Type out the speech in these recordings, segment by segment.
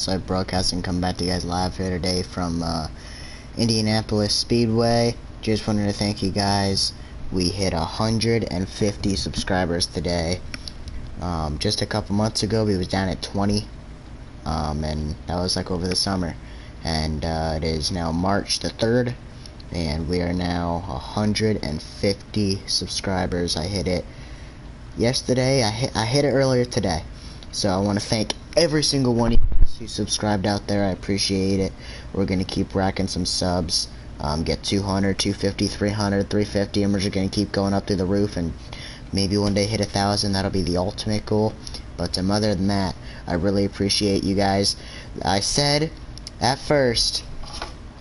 So broadcasting, coming back to you guys live here today from Indianapolis Speedway. Just wanted to thank you guys. We hit 150 subscribers today. Just a couple months ago we was down at 20, and that was like over the summer. And it is now March the 3rd, and we are now 150 subscribers. I hit it yesterday. I hit it earlier today. So I want to thank every single one of you who subscribed out there. I appreciate it. We're going to keep racking some subs, get 200, 250, 300, 350, and we're just going to keep going up through the roof, and maybe one day hit 1,000. That'll be the ultimate goal. But other than that, I really appreciate you guys. I said at first,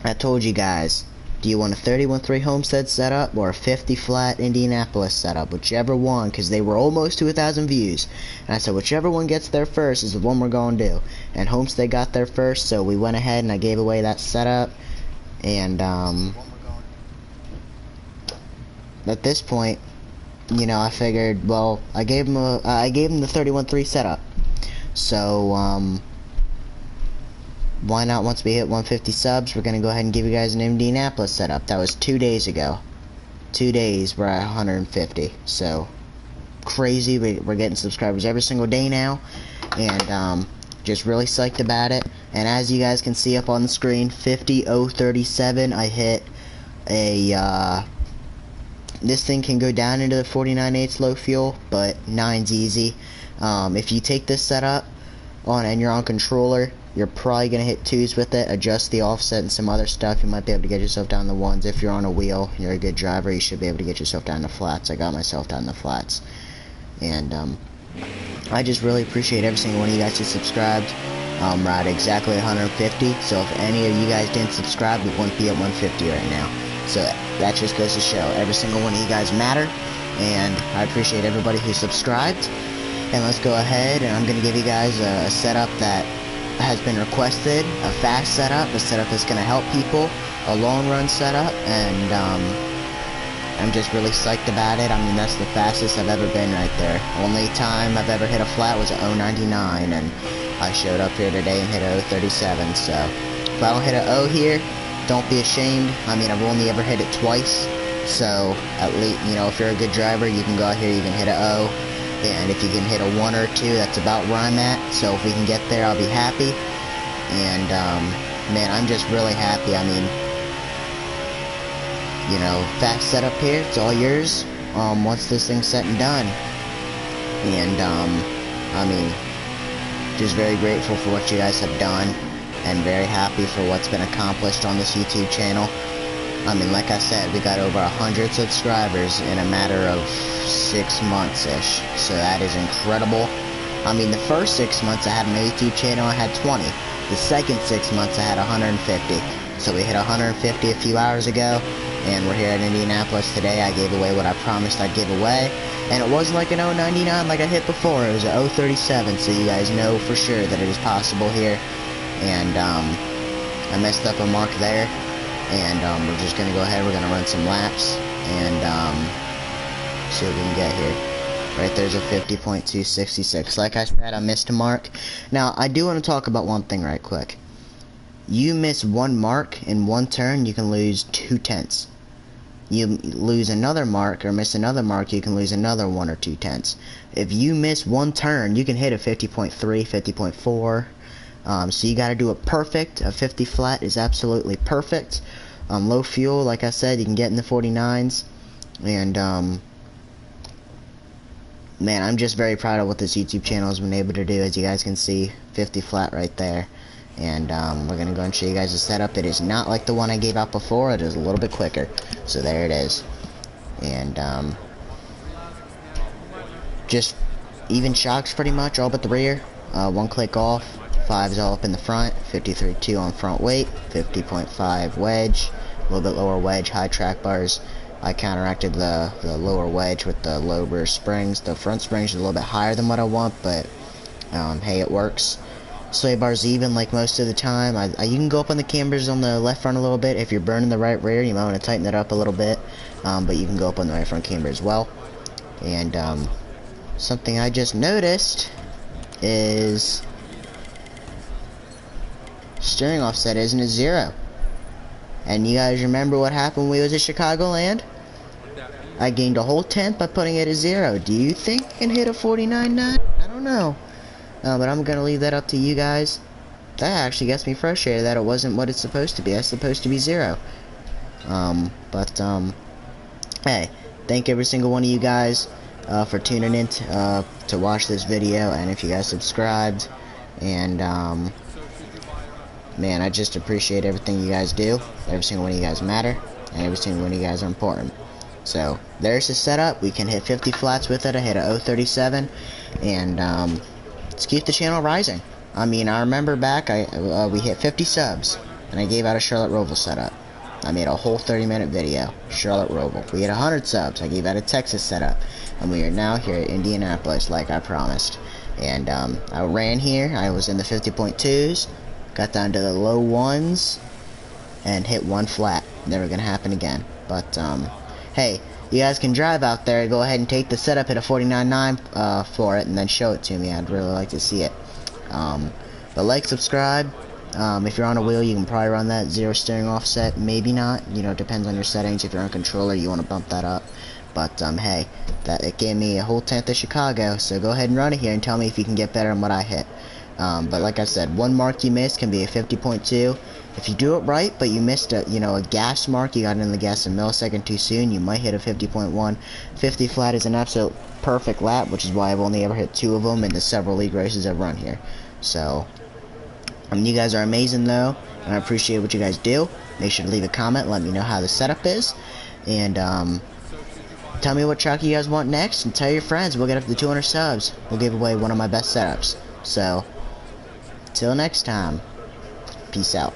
I told you guys, do you want a 31.3 Homestead setup or a 50 flat Indianapolis setup? Whichever one, because they were almost to 1,000 views. And I said whichever one gets there first is the one we're going to do. And Homestead got there first, so we went ahead and I gave away that setup. And at this point, you know, I figured, well, I gave him the 31.3 setup. So why not, once we hit 150 subs, we're going to go ahead and give you guys an Indianapolis setup. That was 2 days ago. 2 days, we're at 150. So, crazy. We're getting subscribers every single day now. And, just really psyched about it. And as you guys can see up on the screen, 50,037, I hit a, this thing can go down into the 49/8 low fuel, but 9's easy. If you take this setup and you're on controller, you're probably going to hit 2's with it, adjust the offset and some other stuff. You might be able to get yourself down to 1's. If you're on a wheel, you're a good driver, you should be able to get yourself down to flats. I got myself down to flats. And I just really appreciate every single one of you guys who subscribed. We're at exactly 150, so if any of you guys didn't subscribe, we wouldn't be at 150 right now. So that just goes to show every single one of you guys matter, and I appreciate everybody who subscribed. And let's go ahead, and I'm going to give you guys a setup that has been requested, a fast setup, a setup that's going to help people, a long run setup, and I'm just really psyched about it. I mean, that's the fastest I've ever been right there. Only time I've ever hit a flat was at 0.99, and I showed up here today and hit 0.37, so if I don't hit a 0 here, don't be ashamed. I mean, I've only ever hit it twice, so at least, you know, if you're a good driver, you can go out here, you can hit a 0. And if you can hit a 1 or 2, that's about where I'm at. So if we can get there, I'll be happy. And, man, I'm just really happy. I mean, you know, fast setup here, it's all yours, once this thing's set and done. And, I mean, just very grateful for what you guys have done, and very happy for what's been accomplished on this YouTube channel. I mean, like I said, we got over 100 subscribers in a matter of 6 months-ish, so that is incredible. I mean, the first 6 months I had my YouTube channel, I had 20. The second 6 months I had 150. So we hit 150 a few hours ago, and we're here at Indianapolis today. I gave away what I promised I'd give away, and it wasn't like an 0.99 like I hit before. It was an 0.37, so you guys know for sure that it is possible here. And I messed up a mark there. And we're just going to go ahead, we're going to run some laps, and see what we can get here. Right there's a 50.266. Like I said, I missed a mark. Now, I do want to talk about one thing right quick. You miss one mark in one turn, you can lose 2/10. You lose another mark or miss another mark, you can lose another 1 or 2/10. If you miss one turn, you can hit a 50.3, 50.4. So you got to do it perfect. A 50 flat is absolutely perfect. Low fuel, like I said, you can get in the 49s. And man, I'm just very proud of what this YouTube channel has been able to do. As you guys can see, 50 flat right there. And we're going to go and show you guys the setup. It is not like the one I gave out before. It is a little bit quicker. So there it is. And just even shocks pretty much, all but the rear. One click off. 5's all up in the front, 53.2 on front weight, 50.5 wedge, a little bit lower wedge, high track bars. I counteracted the lower wedge with the low rear springs. The front springs are a little bit higher than what I want, but hey, it works. Sway bars even like most of the time. You can go up on the cambers on the left front a little bit. If you're burning the right rear, you might want to tighten it up a little bit, but you can go up on the right front camber as well. And something I just noticed is steering offset isn't at 0. And you guys remember what happened when we was at Chicagoland? I gained a whole tenth by putting it at 0. Do you think I can hit a 49.9? I don't know. But I'm gonna leave that up to you guys. That actually gets me frustrated that it wasn't what it's supposed to be. It's supposed to be 0. Hey, thank every single one of you guys for tuning in to watch this video, and if you guys subscribed, and man, I just appreciate everything you guys do. Every single one of you guys matter, and every single one of you guys are important. So there's the setup. We can hit 50 flats with it. I hit a 037, and let's keep the channel rising. I mean, I remember back, we hit 50 subs, and I gave out a Charlotte Roval setup. I made a whole 30-minute video, Charlotte Roval. We hit 100 subs. I gave out a Texas setup, and we are now here at Indianapolis, like I promised. And I ran here. I was in the 50.2s, got down to the low ones, and hit 1 flat. Never gonna happen again. But hey, you guys can drive out there. Go ahead and take the setup, hit a 49.9 for it, and then show it to me. I'd really like to see it. But like, subscribe. If you're on a wheel, you can probably run that 0 steering offset. Maybe not. You know, it depends on your settings. If you're on a controller, you want to bump that up. But hey, it gave me a whole tenth of Chicago. So go ahead and run it here and tell me if you can get better than what I hit. But like I said, one mark you missed can be a 50.2. If you do it right, but you missed a gas mark, you got in the gas a millisecond too soon, you might hit a 50.1. 50 flat is an absolute perfect lap, which is why I've only ever hit 2 of them in the several league races I've run here. So, you guys are amazing though, and I appreciate what you guys do. Make sure to leave a comment, let me know how the setup is, and tell me what track you guys want next, and tell your friends. We'll get up to 200 subs. We'll give away one of my best setups. So, till next time, peace out.